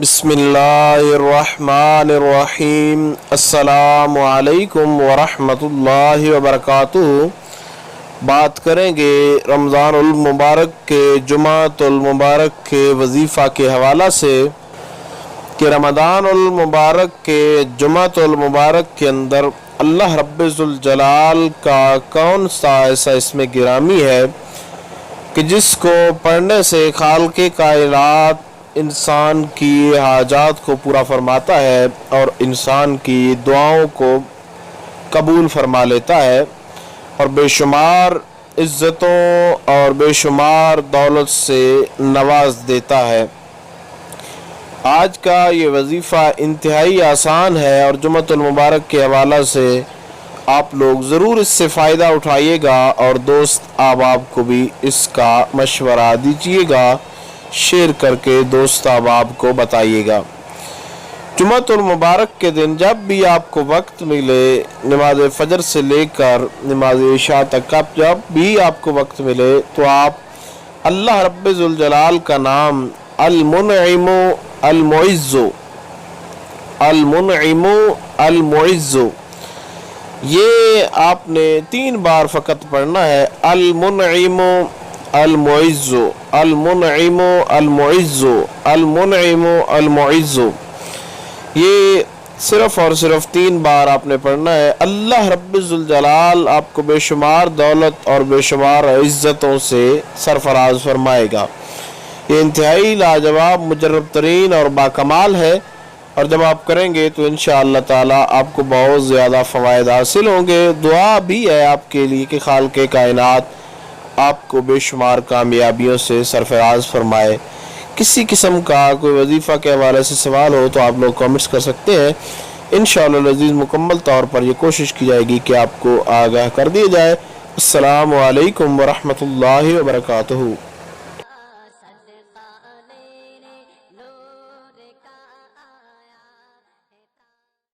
बिस्मिल्लाहिर्रहमानिर्रहीम। अस्सलामु अलैकुम वरहमतुल्लाहि वबरकातुहू। बात करेंगे रमज़ानुल मुबारक के जुमातुल मुबारक के वजीफ़ा के हवाला से कि रमज़ानुल मुबारक के जुमातुल मुबारक के अंदर अल्लाह रब्बुल जलाल का कौन सा ऐसा इसमें गिरामी है कि जिसको पढ़ने से खालिक़े कायनात इंसान की हाजात को पूरा फरमाता है और इंसान की दुआओं को कबूल फरमा लेता है और बेशुमार इज़्ज़तों और बेशुमार दौलत से नवाज देता है। आज का ये वजीफ़ा इंतहाई आसान है और जुमातुल मुबारक के हवाला से आप लोग ज़रूर इससे फ़ायदा उठाइएगा और दोस्त अहबाब को भी इसका मशवरा दीजिएगा, शेयर करके दोस्त अहबाब को बताइएगा। जुमातुल मुबारक के दिन जब भी आपको वक्त मिले, नमाज फ़जर से लेकर नमाज इशा तक जब भी आपको वक्त मिले तो आप अल्लाह रब्बुल जलाल का नाम अल-मुनइमु अल-मुइज़्ज़ु अल-मुनइमु अल-मुइज़्ज़ु ये आपने 3 बार फ़कत पढ़ना है। अल-मुनइमु अल-मुइज़्ज़ु अल-मुनइमु अल-मुइज़्ज़ु अल-मुनइमु अल-मुइज़्ज़ु ये सिर्फ़ और सिर्फ 3 बार आपने पढ़ना है। अल्लाह रब्बुल जलाल आपको बेशुमार दौलत और बेशुमार इज़्ज़तों से सरफराज फरमाएगा। ये इंतहाई लाजवाब मुजर्रब तरीन और बाकमाल है और जब आप करेंगे तो इंशाअल्लाह ताला आपको बहुत ज़्यादा फ़वाइद हासिल होंगे। दुआ भी है आपके लिए कि खालिक़े कायनात आपको बेशुमार कामयाबियों से सरफराज फरमाए। किसी किस्म का कोई वजीफ़ा के हवाले से सवाल हो तो आप लोग कमेंट्स कर सकते हैं। इंशाअल्लाह अज़ीज़ मुकम्मल तौर पर ये कोशिश की जाएगी कि आपको आगाह कर दिया जाए। अस्सलामु अलैकुम वरहमतुल्लाहि वबरकातुहू।